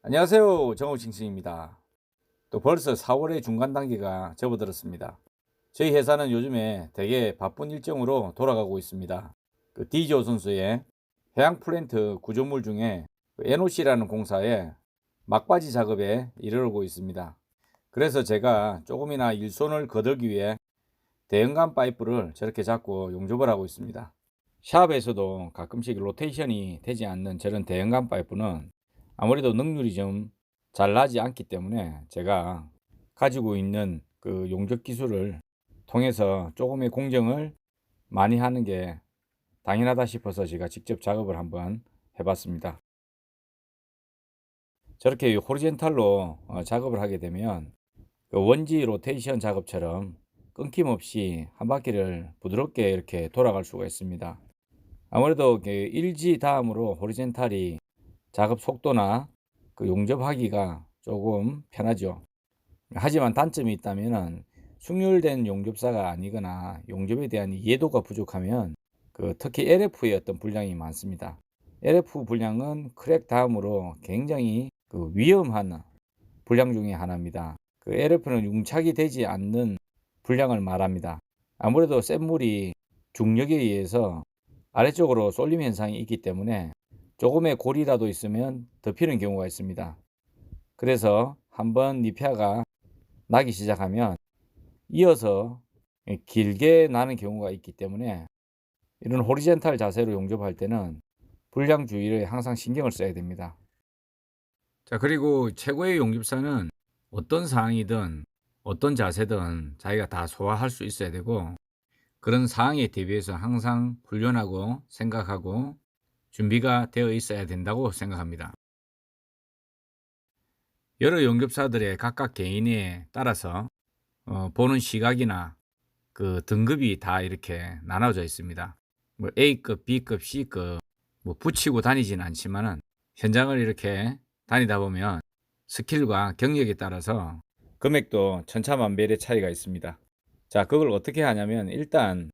안녕하세요. 정우싱싱입니다. 또 벌써 4월의 중간 단계가 접어들었습니다. 저희 회사는 요즘에 되게 바쁜 일정으로 돌아가고 있습니다. D조 선수의 해양 플랜트 구조물 중에 NOC라는 공사에 막바지 작업에 이르르고 있습니다. 그래서 제가 조금이나 일손을 거들기 위해 대형간 파이프를 저렇게 잡고 용접을 하고 있습니다. 샵에서도 가끔씩 로테이션이 되지 않는 저런 대형간 파이프는 아무래도 능률이 좀 잘 나지 않기 때문에 제가 가지고 있는 그 용접 기술을 통해서 조금의 공정을 많이 하는 게 당연하다 싶어서 제가 직접 작업을 한번 해봤습니다. 저렇게 호리젠탈로 작업을 하게 되면 그 원지 로테이션 작업처럼 끊김없이 한 바퀴를 부드럽게 이렇게 돌아갈 수가 있습니다. 아무래도 일지 다음으로 호리젠탈이 작업 속도나 그 용접하기가 조금 편하죠. 하지만 단점이 있다면 숙련된 용접사가 아니거나 용접에 대한 이해도가 부족하면 특히 LF의 어떤 불량이 많습니다. LF 불량은 크랙 다음으로 굉장히 위험한 불량 중에 하나입니다. LF는 융착이 되지 않는 불량을 말합니다. 아무래도 센 물이 중력에 의해서 아래쪽으로 쏠림 현상이 있기 때문에 조금의 골이라도 있으면 덮이는 경우가 있습니다. 그래서 한번 니피아가 나기 시작하면 이어서 길게 나는 경우가 있기 때문에 이런 호리젠탈 자세로 용접할 때는 불량 주의를 항상 신경을 써야 됩니다. 자, 그리고 최고의 용접사는 어떤 상황이든 어떤 자세든 자기가 다 소화할 수 있어야 되고, 그런 상황에 대비해서 항상 훈련하고 생각하고 준비가 되어 있어야 된다고 생각합니다. 여러 용접사들의 각각 개인에 따라서 보는 시각이나 그 등급이 다 이렇게 나눠져 있습니다. 뭐 A급, B급, C급 뭐 붙이고 다니지는 않지만은 현장을 이렇게 다니다 보면 스킬과 경력에 따라서 금액도 천차만별의 차이가 있습니다. 자, 그걸 어떻게 하냐면 일단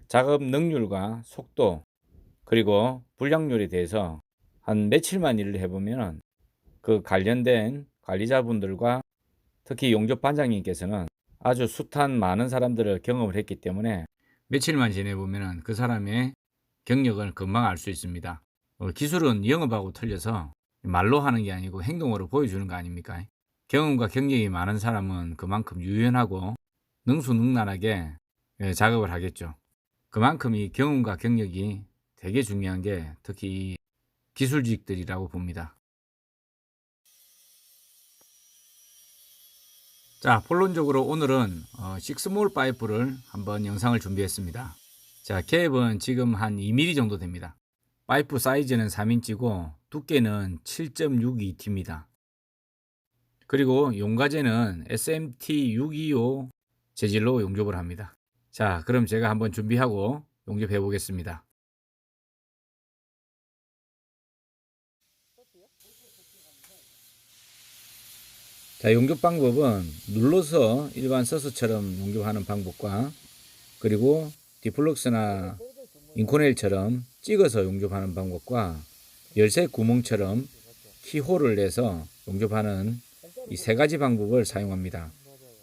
작업 능률과 속도 그리고 불량률에 대해서 한 며칠만 일을 해보면 그 관련된 관리자분들과 특히 용접 반장님께서는 아주 숱한 많은 사람들을 경험을 했기 때문에 며칠만 지내보면 그 사람의 경력을 금방 알 수 있습니다. 기술은 영업하고 틀려서 말로 하는 게 아니고 행동으로 보여주는 거 아닙니까? 경험과 경력이 많은 사람은 그만큼 유연하고 능수능란하게 작업을 하겠죠. 그만큼 이 경험과 경력이 되게 중요한 게 특히 기술직들이라고 봅니다. 자, 본론적으로 오늘은 식스몰 파이프를 한번 영상을 준비했습니다. 자, 캡은 지금 한 2mm 정도 됩니다. 파이프 사이즈는 3인치고 두께는 7.62T입니다. 그리고 용가제는 SMT 625 재질로 용접을 합니다. 자, 그럼 제가 한번 준비하고 용접해 보겠습니다. 자, 용접 방법은 눌러서 일반 서스처럼 용접하는 방법과 그리고 디플럭스나 인코넬처럼 찍어서 용접하는 방법과 열쇠 구멍처럼 키홀을 내서 용접하는 이 세 가지 방법을 사용합니다.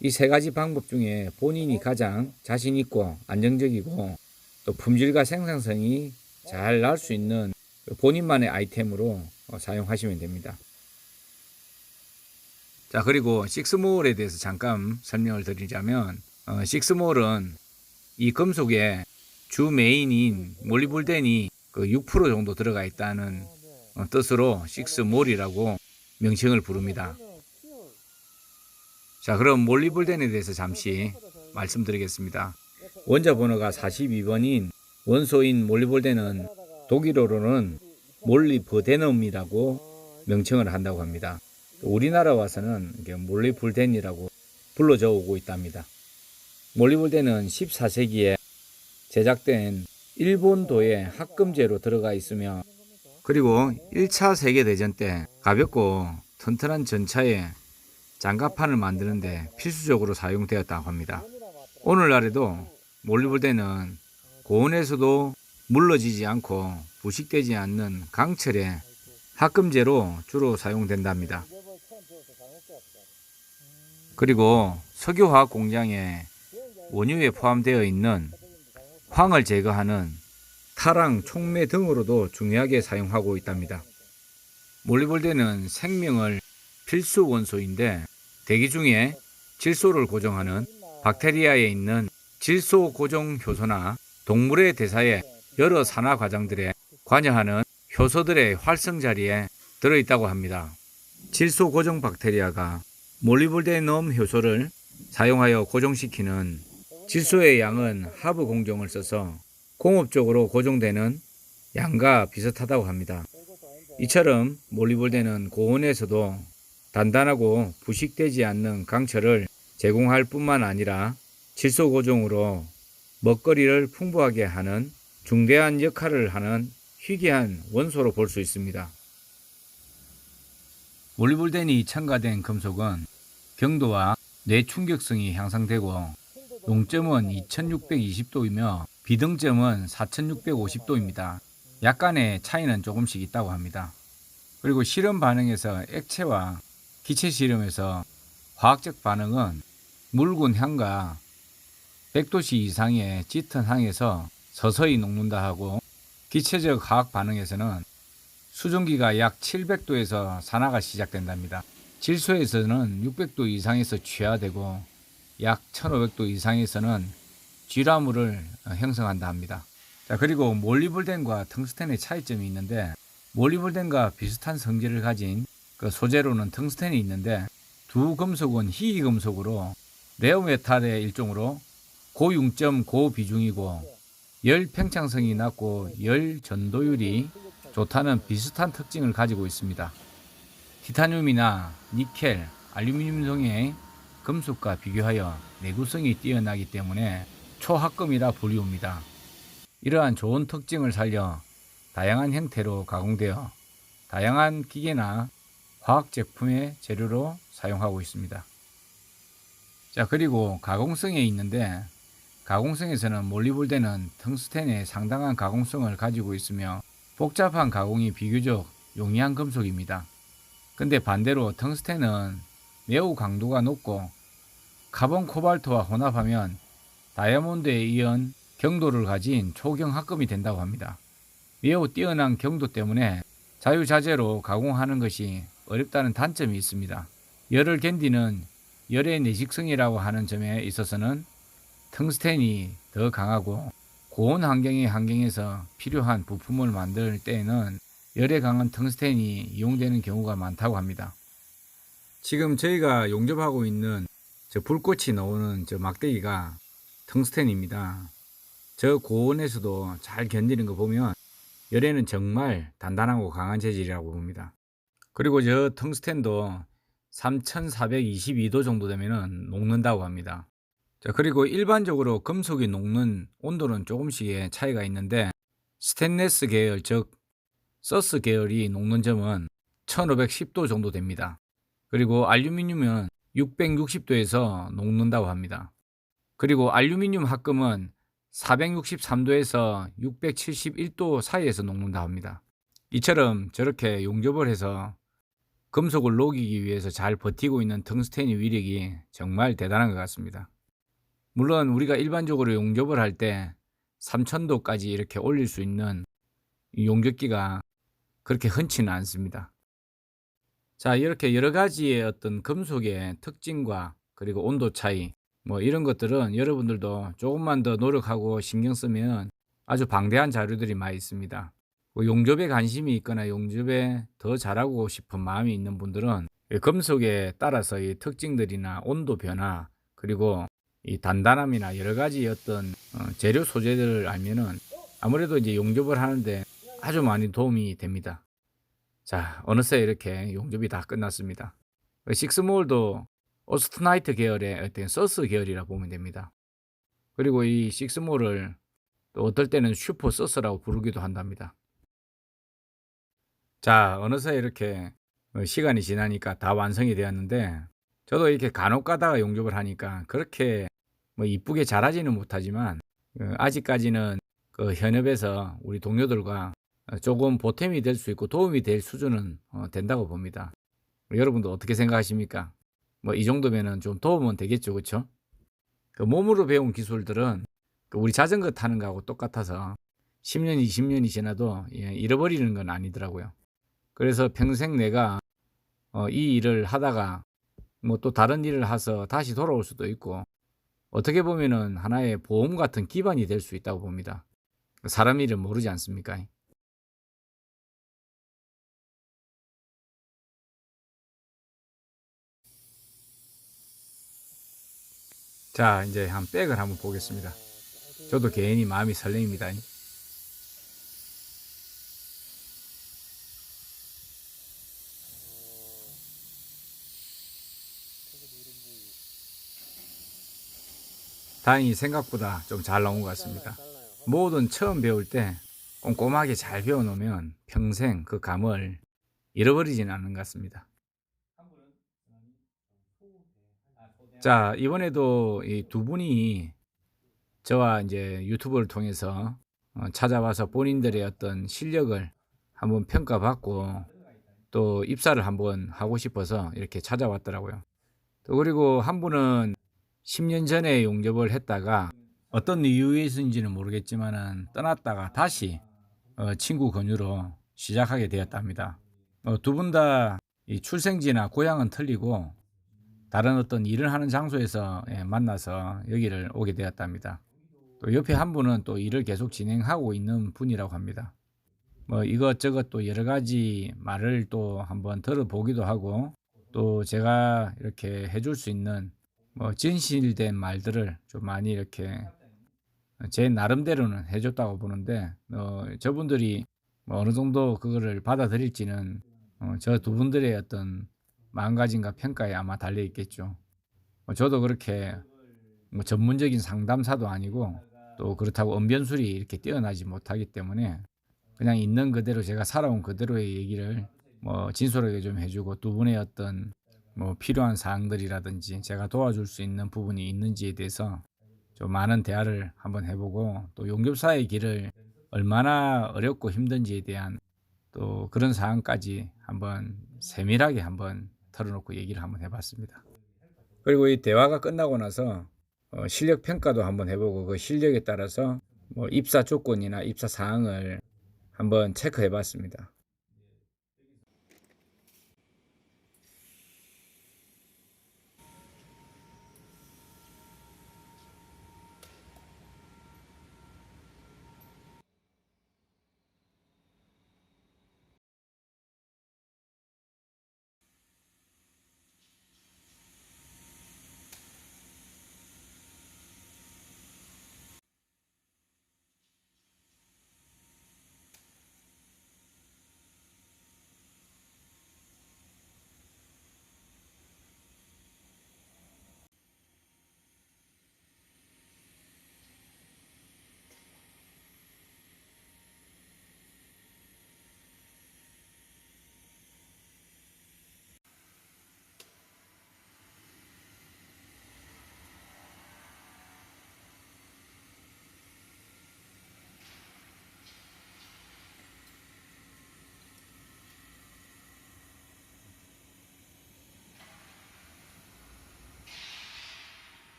이 세 가지 방법 중에 본인이 가장 자신 있고 안정적이고 또 품질과 생산성이 잘 나올 수 있는 본인만의 아이템으로 사용하시면 됩니다. 자, 그리고 식스몰에 대해서 잠깐 설명을 드리자면 식스몰은 이 금속에 주 메인인 몰리볼덴이 6% 정도 들어가 있다는 뜻으로 식스몰이라고 명칭을 부릅니다. 자, 그럼 몰리볼덴에 대해서 잠시 말씀드리겠습니다. 원자 번호가 42번인 원소인 몰리볼덴은 독일어로는 몰리버데넘이라고 명칭을 한다고 합니다. 우리나라 와서는 몰리볼덴이라고 불러져 오고 있답니다. 몰리볼덴은 14세기에 제작된 일본도의 합금제로 들어가 있으며 그리고 1차 세계대전 때 가볍고 튼튼한 전차에 장갑판을 만드는데 필수적으로 사용되었다고 합니다. 오늘날에도 몰리볼덴은 고온에서도 물러지지 않고 부식되지 않는 강철의 합금제로 주로 사용된답니다. 그리고 석유화학 공장에 원유에 포함되어 있는 황을 제거하는 타랑, 촉매 등으로도 중요하게 사용하고 있답니다. 몰리볼덴은 생명을 필수 원소인데 대기 중에 질소를 고정하는 박테리아에 있는 질소 고정 효소나 동물의 대사에 여러 산화 과정들에 관여하는 효소들의 활성 자리에 들어있다고 합니다. 질소 고정 박테리아가 몰리볼데넘 효소를 사용하여 고정시키는 질소의 양은 하브 공정을 써서 공업적으로 고정되는 양과 비슷하다고 합니다. 이처럼 몰리볼덴은 고온에서도 단단하고 부식되지 않는 강철을 제공할 뿐만 아니라 질소 고정으로 먹거리를 풍부하게 하는 중대한 역할을 하는 희귀한 원소로 볼 수 있습니다. 몰리볼덴이 첨가된 금속은 경도와 뇌충격성이 향상되고 농점은 2620도이며 비등점은 4650도입니다. 약간의 차이는 조금씩 있다고 합니다. 그리고 실험 반응에서 액체와 기체 실험에서 화학적 반응은 묽은 향과 100도씨 이상의 짙은 항에서 서서히 녹는다 하고, 기체적 화학 반응에서는 수증기가 약 700도에서 산화가 시작된답니다. 질소에서는 600도 이상에서 취하되고 약 1500도 이상에서는 쥐라물을 형성한다 합니다. 자, 그리고 몰리볼덴과 텅스텐의 차이점이 있는데, 몰리볼덴과 비슷한 성질을 가진 그 소재로는 텅스텐이 있는데, 두 금속은 희귀 금속으로 레어메탈의 일종으로 고융점 고비중이고 열 팽창성이 낮고 열 전도율이 좋다는 비슷한 특징을 가지고 있습니다. 티타늄이나 니켈, 알루미늄 등의 금속과 비교하여 내구성이 뛰어나기 때문에 초합금이라 불리웁니다. 이러한 좋은 특징을 살려 다양한 형태로 가공되어 다양한 기계나 화학 제품의 재료로 사용하고 있습니다. 자, 그리고 가공성에 있는데, 가공성에서는 몰리볼덴은 텅스텐의 상당한 가공성을 가지고 있으며 복잡한 가공이 비교적 용이한 금속입니다. 근데 반대로 텅스텐은 매우 강도가 높고 카본 코발트와 혼합하면 다이아몬드에 이은 경도를 가진 초경합금이 된다고 합니다. 매우 뛰어난 경도 때문에 자유자재로 가공하는 것이 어렵다는 단점이 있습니다. 열을 견디는 열의 내식성이라고 하는 점에 있어서는 텅스텐이 더 강하고, 고온 환경에서 필요한 부품을 만들 때에는 열에 강한 텅스텐이 이용되는 경우가 많다고 합니다. 지금 저희가 용접하고 있는 저 불꽃이 나오는 저 막대기가 텅스텐입니다. 저 고온에서도 잘 견디는 거 보면 열에는 정말 단단하고 강한 재질이라고 봅니다. 그리고 저 텅스텐도 3422도 정도 되면 녹는다고 합니다. 자, 그리고 일반적으로 금속이 녹는 온도는 조금씩의 차이가 있는데, 스테인리스 계열, 즉 서스 계열이 녹는 점은 1510도 정도 됩니다. 그리고 알루미늄은 660도에서 녹는다고 합니다. 그리고 알루미늄 합금은 463도에서 671도 사이에서 녹는다고 합니다. 이처럼 저렇게 용접을 해서 금속을 녹이기 위해서 잘 버티고 있는 텅스텐의 위력이 정말 대단한 것 같습니다. 물론 우리가 일반적으로 용접을 할 때 3000도까지 이렇게 올릴 수 있는 용접기가 그렇게 흔치는 않습니다. 자, 이렇게 여러 가지의 어떤 금속의 특징과 그리고 온도 차이, 이런 것들은 여러분들도 조금만 더 노력하고 신경 쓰면 아주 방대한 자료들이 많이 있습니다. 용접에 관심이 있거나 용접에 더 잘하고 싶은 마음이 있는 분들은 금속에 따라서 이 특징들이나 온도 변화, 그리고 이 단단함이나 여러 가지 어떤 재료 소재들을 알면은 아무래도 이제 용접을 하는데 아주 많이 도움이 됩니다. 자, 어느새 이렇게 용접이 다 끝났습니다. 식스몰도 오스트나이트 계열의 어떤 서스 계열이라 보면 됩니다. 그리고 이 식스몰을 또 어떨 때는 슈퍼 서스라고 부르기도 한답니다. 자, 어느새 이렇게 시간이 지나니까 다 완성이 되었는데, 저도 이렇게 간혹 가다가 용접을 하니까 그렇게 이쁘게 잘하지는 못하지만 아직까지는 그 현업에서 우리 동료들과 조금 보탬이 될 수 있고 도움이 될 수준은 된다고 봅니다. 여러분도 어떻게 생각하십니까? 뭐 이 정도면은 좀 도움은 되겠죠, 그쵸? 그 몸으로 배운 기술들은 그 우리 자전거 타는 거하고 똑같아서 10년, 20년이 지나도 잃어버리는 건 아니더라고요. 그래서 평생 내가 이 일을 하다가 뭐 또 다른 일을 해서 다시 돌아올 수도 있고, 어떻게 보면은 하나의 보험 같은 기반이 될 수 있다고 봅니다. 사람 일은 모르지 않습니까? 자, 이제 한 백을 한번 보겠습니다. 저도 괜히 마음이 설레입니다. 다행히 생각보다 좀 잘 나온 것 같습니다. 뭐든 처음 배울 때 꼼꼼하게 잘 배워놓으면 평생 그 감을 잃어버리지는 않는 것 같습니다. 자, 이번에도 이 두 분이 저와 이제 유튜브를 통해서 찾아와서 본인들의 어떤 실력을 한번 평가받고 또 입사를 한번 하고 싶어서 이렇게 찾아왔더라고요. 또 그리고 한 분은 10년 전에 용접을 했다가 어떤 이유에서인지는 모르겠지만은 떠났다가 다시 친구 권유로 시작하게 되었답니다. 두 분 다 이 출생지나 고향은 틀리고 다른 어떤 일을 하는 장소에서 만나서 여기를 오게 되었답니다. 또 옆에 한 분은 또 일을 계속 진행하고 있는 분이라고 합니다. 뭐 이것저것 또 여러 가지 말을 또 한번 들어보기도 하고, 또 제가 이렇게 해줄 수 있는 뭐 진실된 말들을 좀 많이 이렇게 제 나름대로는 해줬다고 보는데, 저분들이 뭐 어느 정도 그거를 받아들일지는 저 두 분들의 어떤 마음가짐과 평가에 아마 달려 있겠죠. 저도 그렇게 뭐 전문적인 상담사도 아니고 또 그렇다고 언변술이 이렇게 뛰어나지 못하기 때문에 그냥 있는 그대로 제가 살아온 그대로의 얘기를 뭐 진솔하게 좀 해주고, 두 분의 어떤 뭐 필요한 사항들이라든지 제가 도와줄 수 있는 부분이 있는지에 대해서 좀 많은 대화를 한번 해보고, 또 용접사의 길을 얼마나 어렵고 힘든지에 대한 또 그런 사항까지 한번 세밀하게 한번 털어놓고 얘기를 한번 해봤습니다. 그리고 이 대화가 끝나고 나서 실력 평가도 한번 해보고, 그 실력에 따라서 뭐 입사 조건이나 입사 사항을 한번 체크해 봤습니다.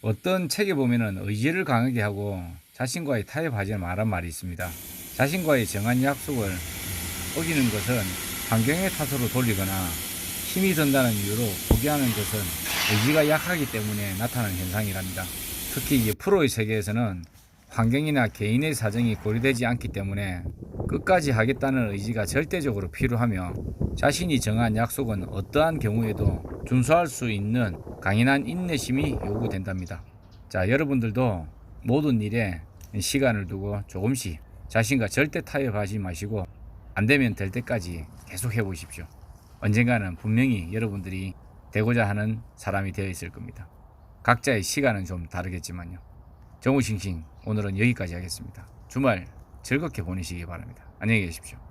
어떤 책에 보면은 의지를 강하게 하고 자신과의 타협하지 말란 말이 있습니다. 자신과의 정한 약속을 어기는 것은 환경의 탓으로 돌리거나 힘이 든다는 이유로 포기하는 것은 의지가 약하기 때문에 나타나는 현상이랍니다. 특히 이제 프로의 세계에서는 환경이나 개인의 사정이 고려되지 않기 때문에 끝까지 하겠다는 의지가 절대적으로 필요하며 자신이 정한 약속은 어떠한 경우에도 준수할 수 있는 강인한 인내심이 요구된답니다. 자, 여러분들도 모든 일에 시간을 두고 조금씩 자신과 절대 타협하지 마시고 안 되면 될 때까지 계속 해보십시오. 언젠가는 분명히 여러분들이 되고자 하는 사람이 되어 있을 겁니다. 각자의 시간은 좀 다르겠지만요. 정우싱싱 오늘은 여기까지 하겠습니다. 주말 즐겁게 보내시기 바랍니다. 안녕히 계십시오.